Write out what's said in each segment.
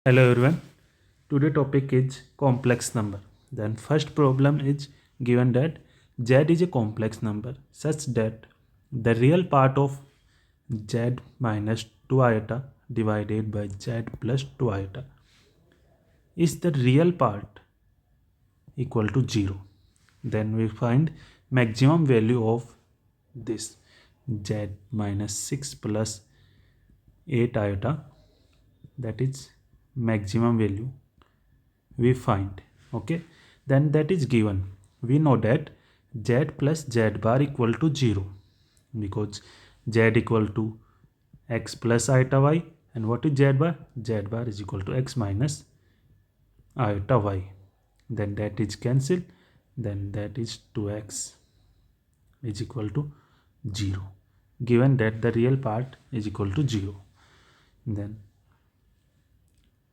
Hello everyone. Today topic is complex number. Then first problem is given that z is a complex number such that the real part of z minus 2 iota divided by z plus 2 iota is the real part equal to 0. Then we find maximum value of this z minus 6 plus 8 iota, that is maximum value we find. Okay, then that is given. We know that z plus z bar equal to 0 because z equal to x plus iota y, and what is z bar? Z bar is equal to x minus iota y. Then that is cancelled. Then that is 2x is equal to 0, given that the real part is equal to 0. Then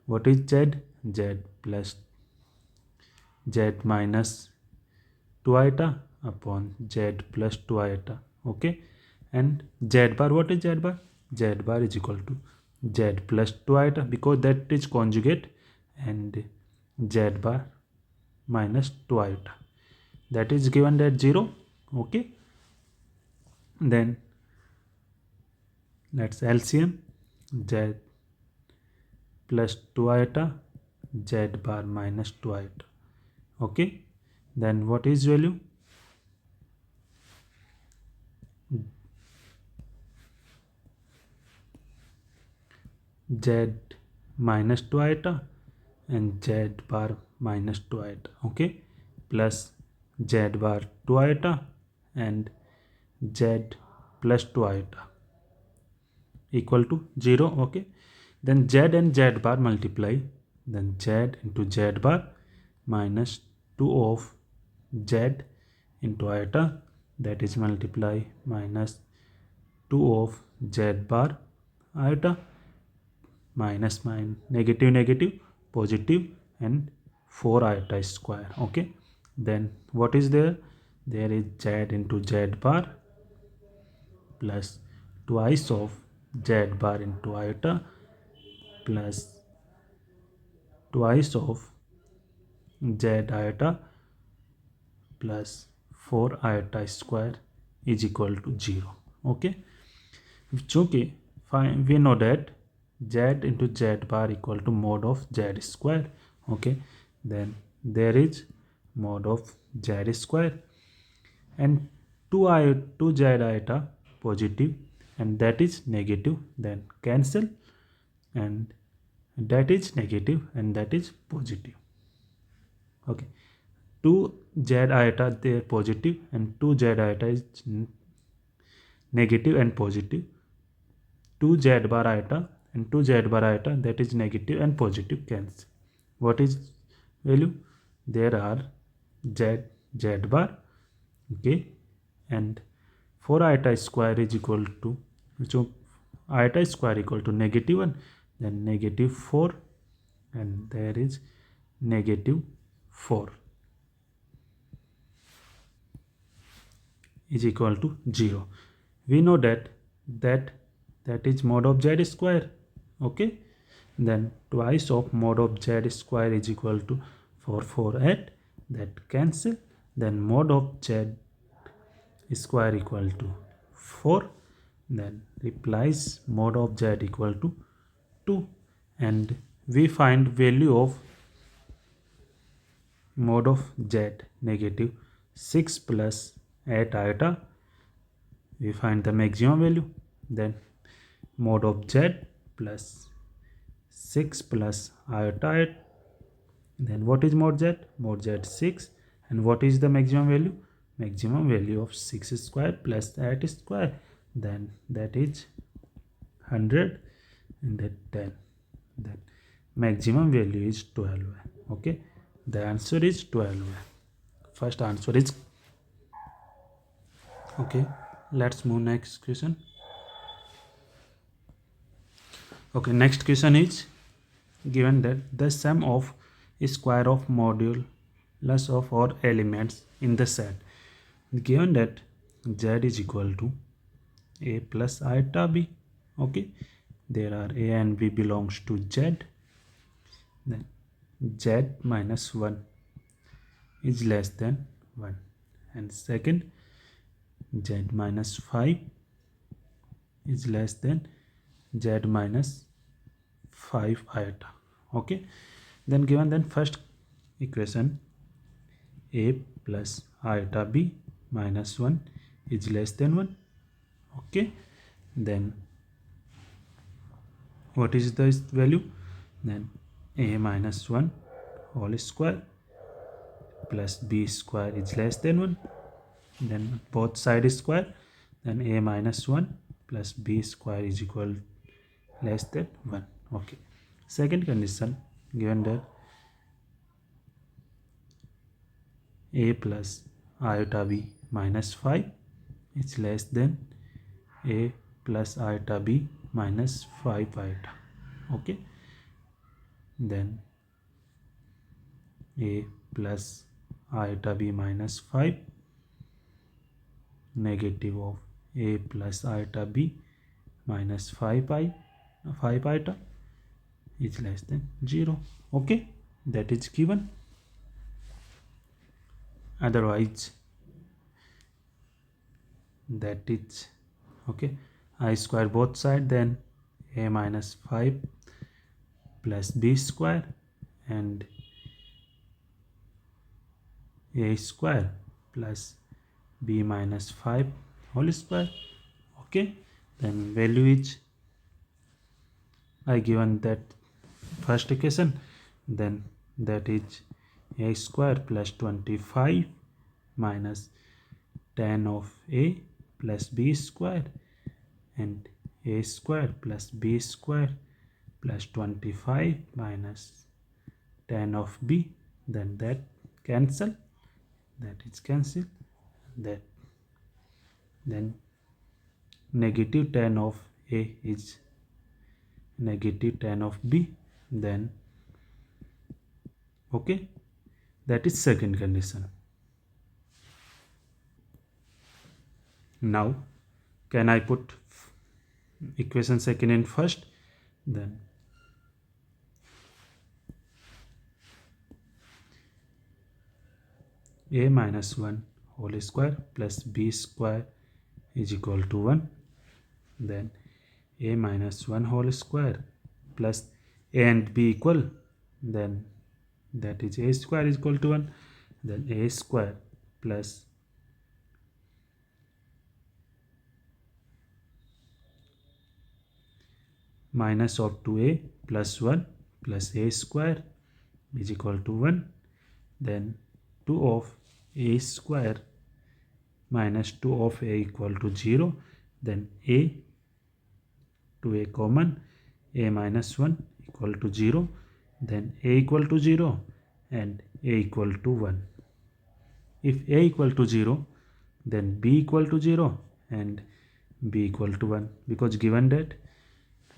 what is z? Z plus z minus 2 iota upon z plus 2 iota. Okay, and z bar, what is z bar? Z bar is equal to z plus 2 iota because that is conjugate, and z bar minus 2 iota, that is given that 0. Okay, then let's LCM. Z plus 2 iota, z bar minus 2 iota. Okay, then what is value? Z minus 2 iota and z bar minus 2 iota. Okay, plus z bar 2 iota and z plus 2 iota equal to 0. Okay, then z and z bar multiply, then z into z bar minus 2 of z into iota, that is multiply minus 2 of z bar iota minus negative negative positive and 4 iota square. Okay, then what is there? There is z into z bar plus twice of z bar into iota plus twice of z iota plus 4 iota square is equal to 0. Okay, okay, fine. We know that z into z bar equal to mod of z square. Okay, then there is mod of z square, and 2 z iota positive and that is negative, then cancel, and that is negative and that is positive. Okay, 2 z iota there positive and 2 z iota is negative and positive. 2 z bar iota and 2 z bar iota, that is negative and positive, cancel. What is value? There are z bar. Okay, and 4 iota square is equal to, so iota square equal to negative 1, then negative 4, and there is negative 4 is equal to 0. We know that that is mod of z square. Okay, then twice of mod of z square is equal to 8, that cancel, then mod of z square equal to 4, then replies mod of z equal to 2, and we find value of mod of z negative 6 plus 8 iota. We find the maximum value. Then mod of z plus 6 plus iota 8, then what is mod z? Mod z 6, and what is the maximum value? Maximum value of 6 square plus 8 square, then that is 100, and that 10, then maximum value is 12. Okay, the answer is 12. First answer is okay. Let's move next question. Okay, next question is given that the sum of square of modulus of all elements in the set, given that z is equal to a plus iota b. Okay, there are a and b belongs to z, then z minus 1 is less than 1, and second z minus 5 is less than z minus 5 iota. Okay, then given then first equation a plus iota b minus 1 is less than 1. Okay, then what is this value? Then a minus 1 whole square plus b square is less than 1. Then both side is square, then a minus 1 plus b square is equal less than 1. Okay, second condition, given that a plus iota b minus 5 is less than a plus iota b minus 5 iota. Okay, then a plus iota b minus 5 negative of a plus iota b minus 5 iota is less than 0. Okay, that is given. Otherwise that is okay, I square both side, then a minus 5 plus b square and a square plus b minus 5 whole square. Okay, then value is I given that first equation, then that is a square plus 25 minus tan of a plus b square and a square plus b square plus 25 minus tan of b, then that cancel, that is cancel, that then negative tan of a is negative tan of b, then okay, that is second condition. Now can I put equation second in first? Then a minus 1 whole square plus b square is equal to 1. Then a minus 1 whole square plus a and b equal, then that is a square is equal to 1. Then a square plus minus of 2a plus 1 plus a square is equal to 1. Then 2 of a square minus 2 of a equal to 0. Then a to a common, a minus 1 equal to 0. Then a equal to 0 and a equal to 1. If a equal to 0, then b equal to 0 and b equal to 1, because given that.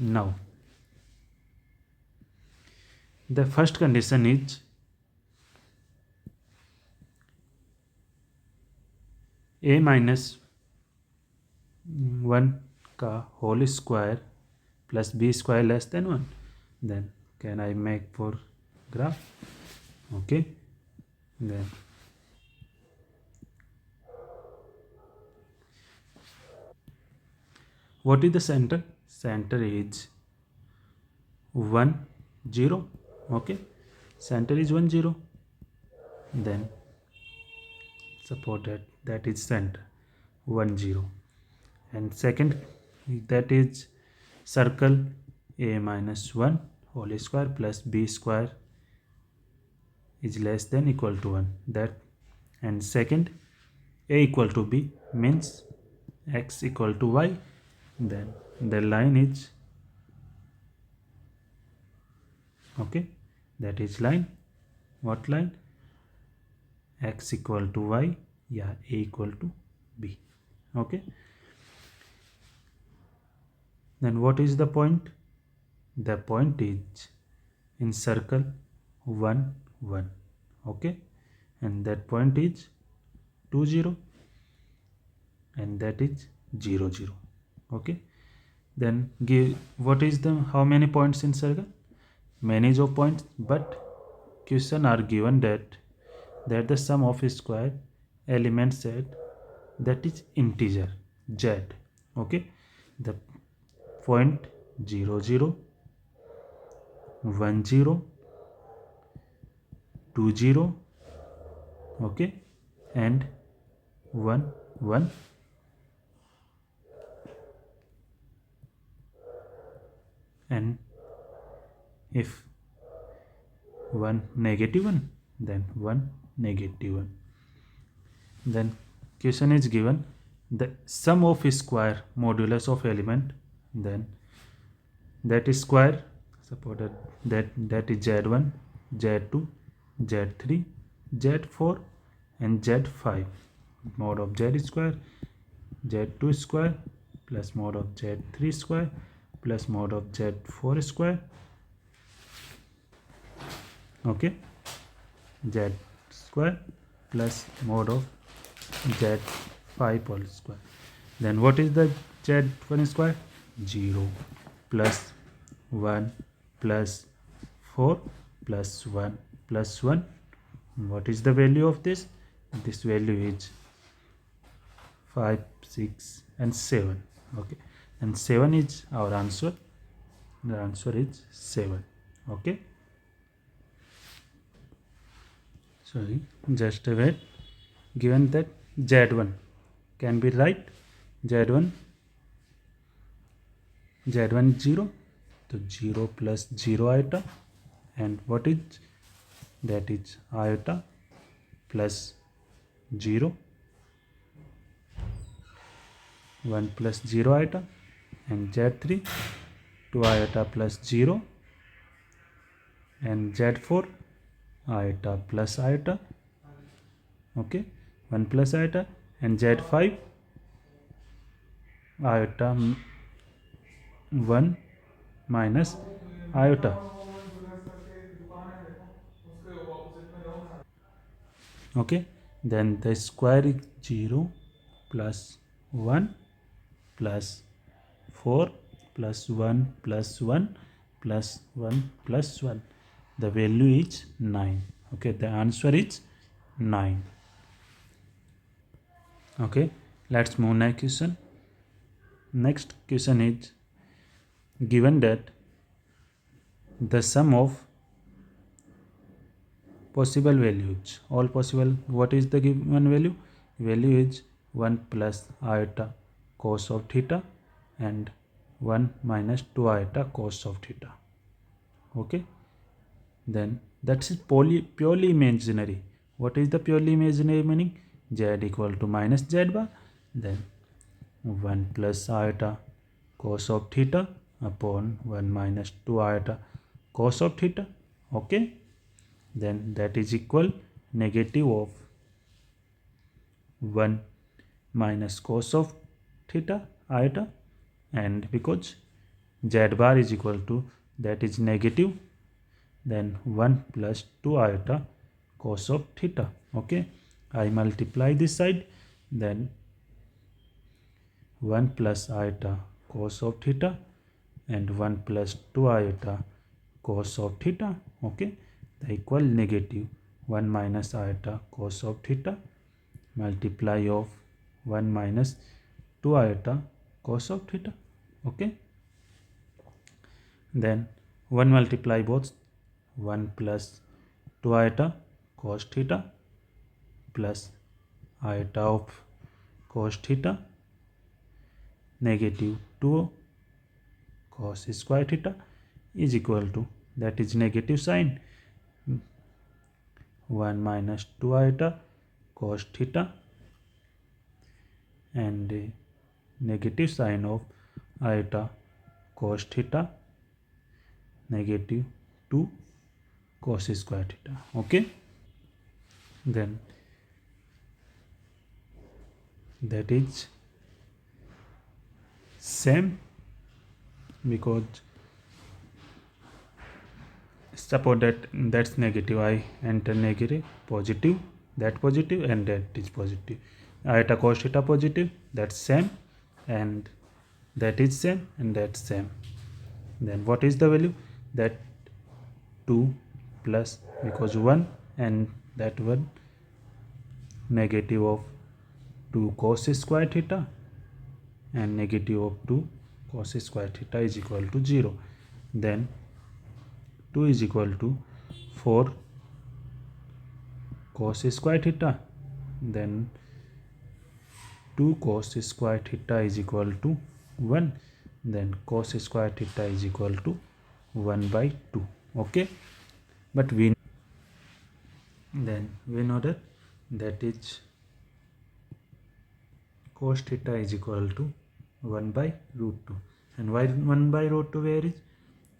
Now the first condition is a minus 1 का whole square plus b square less than 1. Then can I make for graph? Okay, then what is the center? Center is 1 0. Okay, center is 1 0. Then suppose that is center 1 0, and second that is circle a minus 1 whole square plus b square is less than equal to 1, that, and second a equal to b means x equal to y. Then the line is okay, that is line, what line? X equal to y, yeah, a equal to b. Okay, then what is the point? The point is in circle 1 1. Okay, and that point is 2 0 and that is 0 0. Okay, then give what is the how many points in circle? many of points, but question are given that the sum of square element set that is integer z. Okay, the point 0 0 1 0 2 0, okay, and 1 1, and if 1 negative 1, then 1 negative 1. Then question is given the sum of square modulus of element, then that is square supported that is z1 z2 z3 z4 and z5 mod of z square z2 square plus mod of z3 square plus mod of z4 square, okay, z square plus mod of z5 whole square. Then what is the z1 square? 0 plus 1 plus 4 plus 1 plus 1. What is the value of this? This value is 5 6 and 7. Okay, and 7 is our answer. The answer is 7. Okay, sorry, just a wait. Given that z1 can be right, z1 0, so 0 plus 0 iota, and what is that is iota plus 0, 1 plus 0 iota, and z3 2 iota plus 0, and z4 iota plus iota, okay, 1 plus iota, and z5 iota 1 minus iota. Okay, then the square is 0 plus 1 plus 4 plus 1 plus 1 plus 1 plus 1. The value is 9. Okay, the answer is 9. Okay, let's move next question. Next question is given that the sum of possible values, all possible, what is the given value? Value is 1 plus iota cos of theta and 1 minus 2 iota cos of theta. Okay, then that's purely imaginary. What is the purely imaginary meaning? Z equal to minus z bar, then 1 plus iota cos of theta upon 1 minus 2 iota cos of theta. Okay, then that is equal negative of 1 minus cos of theta iota, and because z bar is equal to that is negative, then 1 plus 2 iota cos of theta. Okay, I multiply this side, then 1 plus iota cos of theta and 1 plus 2 iota cos of theta. Okay, the equal negative 1 minus iota cos of theta multiply of 1 minus 2 iota cos of theta. Okay, then 1 multiply both, 1 plus 2 iota cos theta plus iota of cos theta negative 2 cos square theta is equal to, that is negative sign, 1 minus 2 iota cos theta and negative sign of iota cos theta negative 2 cos square theta. Okay, then that is same, because suppose that's negative, I enter negative, positive, that positive, and that is positive. Iota cos theta positive, that's same, and that is same, and that's same. Then what is the value? That 2 plus, because 1 and that one negative of 2 cos square theta, and negative of 2 cos square theta is equal to 0. Then 2 is equal to 4 cos square theta, then 2 cos square theta is equal to 1, then cos square theta is equal to 1 by 2. Okay, but we know that is cos theta is equal to 1 by root 2, and why 1 by root 2 where is,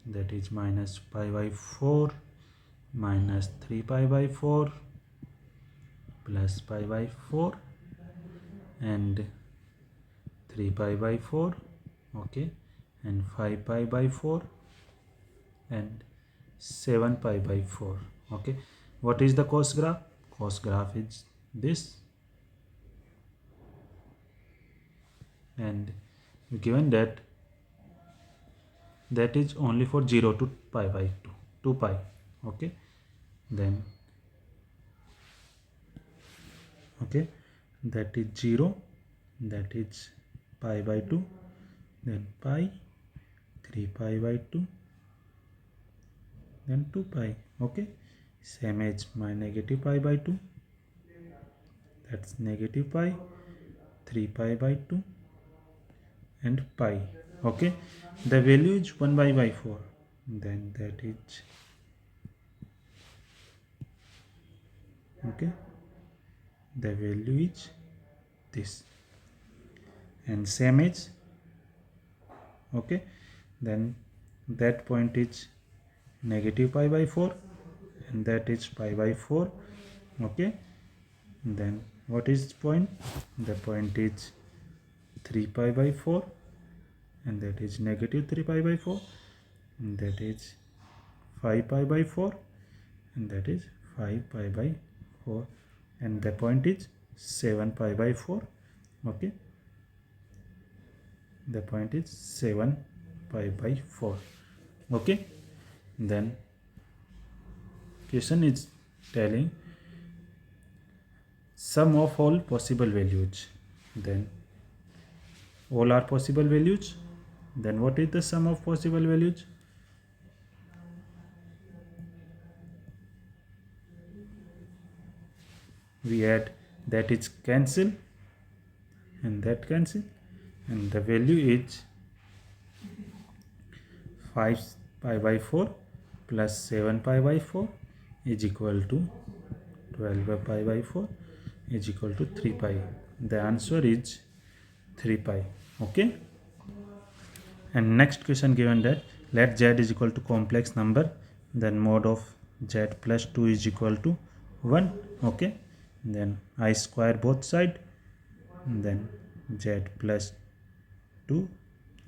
that is minus pi by 4 minus 3 pi by 4 plus pi by 4 and 3 pi by 4, okay, and 5 pi by 4 and 7 pi by 4. Okay, what is the cos graph? Cos graph is this, and given that is only for 0 to pi by 2 pi. Okay, then okay, that is 0, that is pi by 2, then pi, 3 pi by 2, then 2 pi. Okay, same as my negative pi by 2, that's negative pi, 3 pi by 2 and pi. Okay, the value is 1 by 4, then that is okay, the value is this, and same as okay, then that point is negative pi by 4 and that is pi by 4. Okay, then what is point? The point is 3 pi by 4 and that is negative 3 pi by 4, and that is 5 pi by 4 and that is 5 pi by 4, and the point is 7 pi by 4. Okay, the point is 7 pi by 4. Okay, then question is telling sum of all possible values, then all are possible values, then what is the sum of possible values? We add, that is cancel and that cancel, and the value is 5 pi by 4 plus 7 pi by 4 is equal to 12 pi by 4 is equal to 3 pi. The answer is 3 pi. Okay, and next question given that let z is equal to complex number, then mod of z plus 2 is equal to 1. Okay, then I square both side, then z plus 2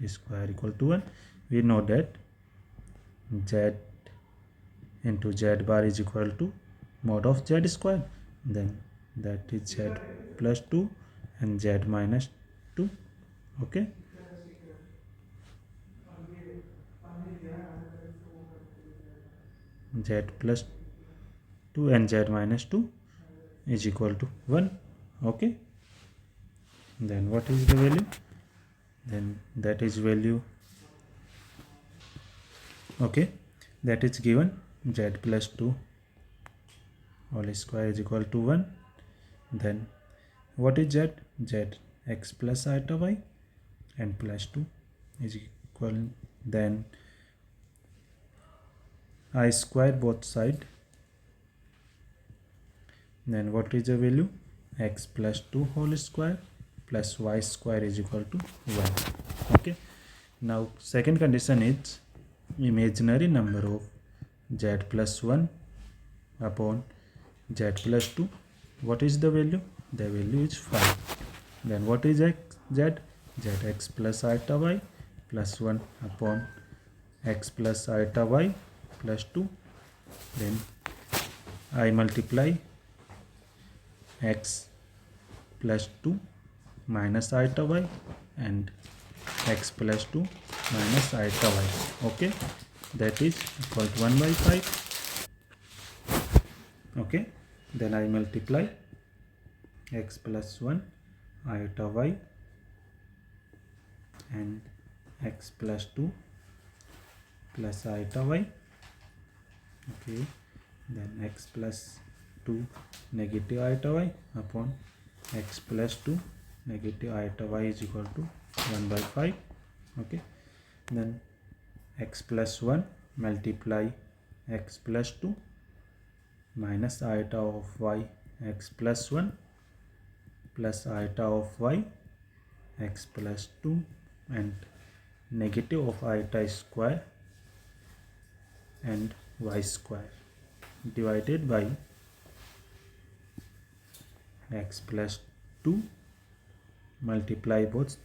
square equal to 1. We know that z into z bar is equal to mod of z square, then that is z plus 2 and z minus 2. Okay, z plus 2 and z minus 2 is equal to 1. Okay, then what is the value? Then that is value, okay, that is given z plus 2 whole square is equal to 1. Then what is z? Z x plus iota y and plus 2 is equal, then I square both side, then what is the value? X plus 2 whole square plus y square is equal to 1. Okay, now second condition is imaginary number of z plus 1 upon z plus 2. What is the value? The value is 5. Then what is x? Z? Zx plus iota y plus 1 upon x plus iota y plus 2. Then I multiply x plus 2 minus iota y and x plus 2 minus iota y. Okay, that is equal to 1 by 5. Okay, then I multiply x plus 1 iota y and x plus 2 plus iota y. Okay, then x plus 2 negative iota y upon x plus 2 negative iota y is equal to 1 by 5. Okay, then x plus 1 multiply x plus 2 minus iota of y x plus 1 plus iota of y x plus 2 and negative of iota square and y square divided by x plus 2 multiply both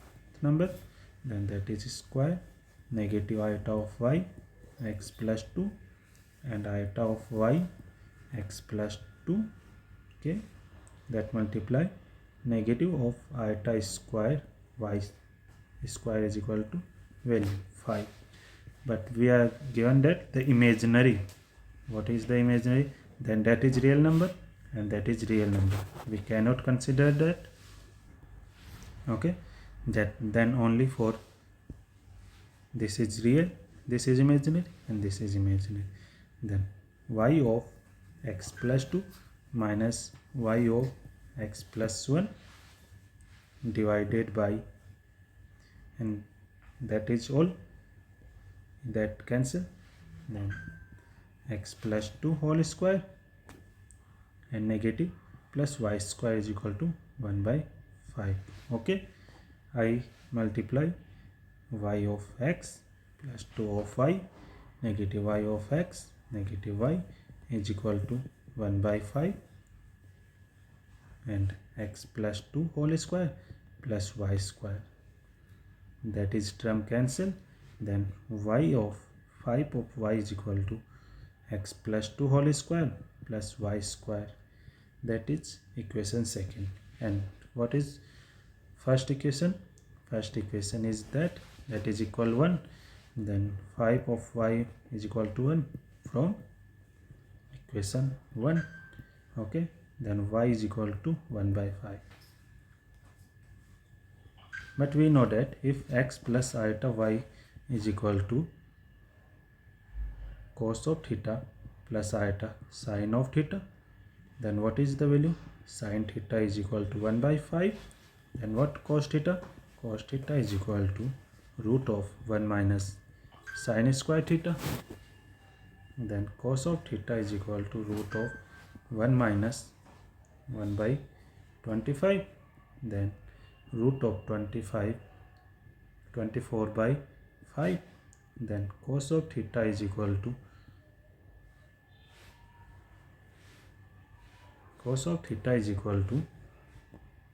number, then that is square negative iota of y x plus 2 and iota of y x plus 2. Okay, that multiply negative of iota square y square is equal to value 5. But we are given that the imaginary, what is the imaginary, then that is real number and that is real number, we cannot consider that. Okay, that then only for this is real, this is imaginary and this is imaginary, then y of x plus 2 minus y of x plus 1 divided by, and that is all, that cancel, then x plus 2 whole square and negative plus y square is equal to 1 by 5. Okay, I multiply y of x plus 2 of y negative y of x negative y is equal to 1 by 5 and x plus 2 whole square plus y square, that is term cancel, then y of 5 of y is equal to x plus 2 whole square plus y square, that is equation second. And what is first equation? First equation is that is equal 1, then 5 of y is equal to 1 from equation 1. Okay, then y is equal to 1 by 5. But we know that if x plus iota y is equal to cos of theta plus iota sine of theta, then what is the value? Sine theta is equal to 1 by 5. And what cos theta? Cos theta is equal to root of 1 minus sine square theta. Then cos of theta is equal to root of 1 minus 1 by 25. Then root of 25, 24 by 5. Then cos of theta is equal to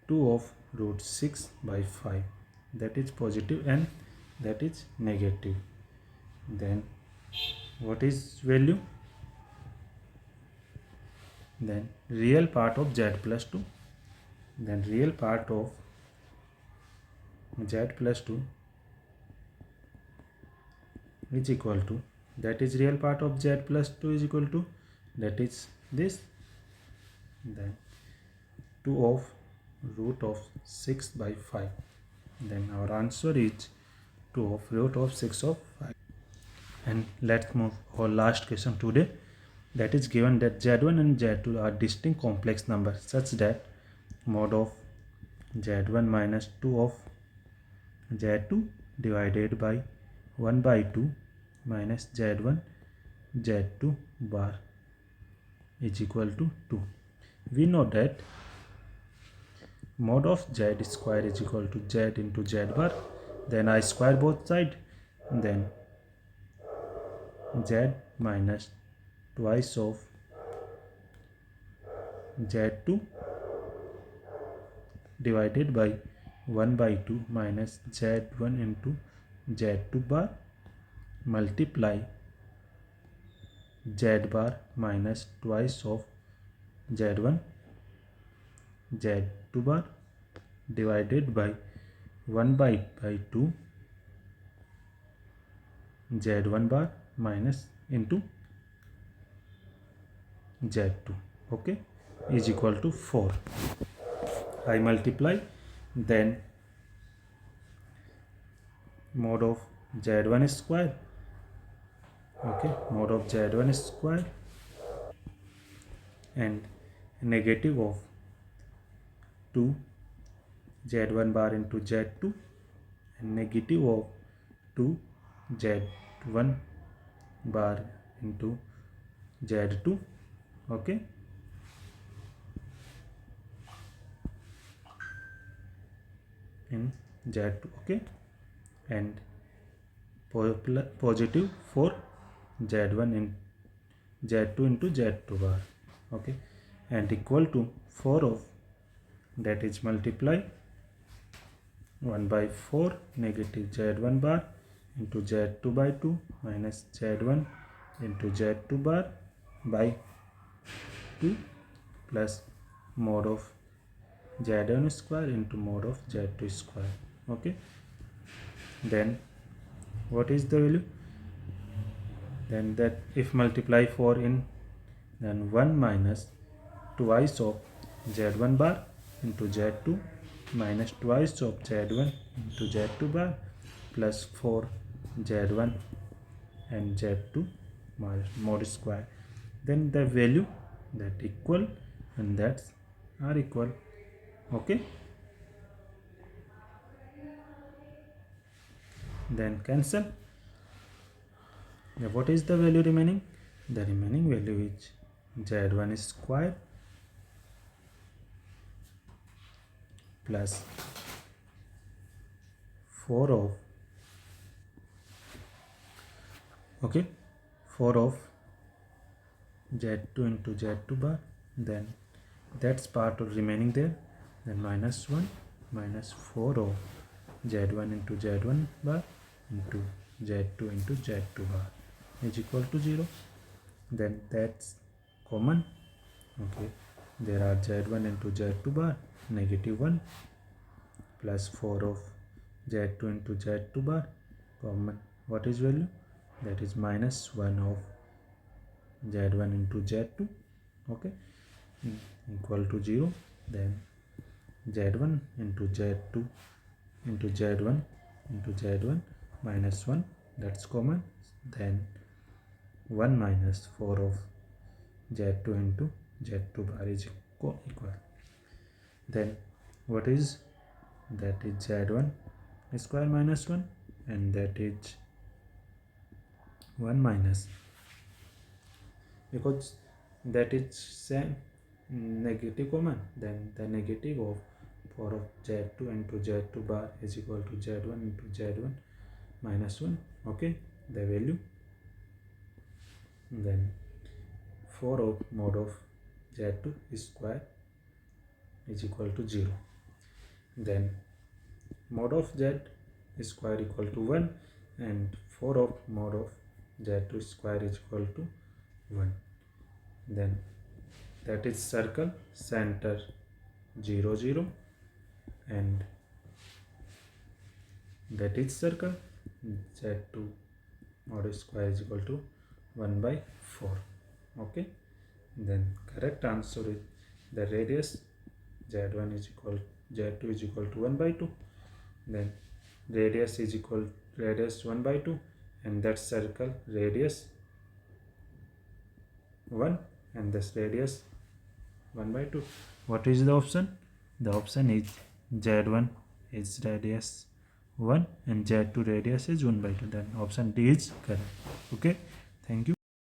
2 of root 6 by 5. That is positive and that is negative. Then what is value? Then real part of z plus 2. Then real part of z plus 2 is equal to, that is real part of z plus 2 is equal to, that is this, then 2 of root of 6 by 5. Then our answer is 2 of root of 6 of 5. And let's move our last question today. That is given that z1 and z2 are distinct complex numbers such that mod of z1 minus 2 of z2 divided by 1 by 2 minus z1 z2 bar is equal to 2. We know that mod of z square is equal to z into z bar, then I square both side, then z minus twice of z2 divided by 1 by 2 minus z1 into z2 bar multiply z bar minus twice of z1 z2 bar divided by 1 by 2 z1 bar minus into z2. okay, is equal to 4. I multiply, then mod of z1 square, okay, mod of z1 square, and negative of 2 z1 bar into z2, and negative of 2 z1 bar into z2, okay, in z2, okay, and positive for z1 in z2 into z2 bar, okay, and equal to 4 of, that is multiply 1 by 4 negative z1 bar into z2 by 2 minus z1 into z2 bar by 2 plus mod of z1 square into mod of z2 square, okay. Then what is the value? Then that if multiply 4 in, then 1 minus twice of z1 bar into z2 minus twice of z1 into z2 bar plus 4 z1 and z2 mod square. Then the value that equal, and that's are equal, okay. Then cancel. Now what is the value remaining? The remaining value is z1 square plus 4 of, okay, 4 of z2 into z2 bar, then that's part of remaining there, then minus 1 minus 4 of z1 into z1 bar into z2 into z2 bar is equal to 0. Then that's common, okay, there are z1 into z2 bar negative 1 plus 4 of z2 into z2 bar common, what is value? That is minus 1 of z1 into z2, okay, equal to 0. Then z1 into z2 into z1 into z1 minus 1, that's common, then 1 minus 4 of z2 into z2 bar is equal. Then what is that? Is z1 square minus 1, and that is 1 minus, because that is same negative common, then the negative of 4 of z2 into z2 bar is equal to z1 into z1 minus 1, okay, the value. Then 4 of mod of z2 square is equal to 0. Then mod of z square equal to 1, and 4 of mod of z2 square is equal to 1. Then that is circle center 0 0, and that is circle z2 mod square is equal to 1 by 4, okay. Then correct answer is the radius z1 is equal, z2 is equal to 1 by 2, then radius is equal radius 1 by 2, and that circle radius 1 and this radius 1 by 2. What is the option? The option is z1 is radius 1 and z2 radius is 1 by 2. Then option D is correct, okay. Thank you.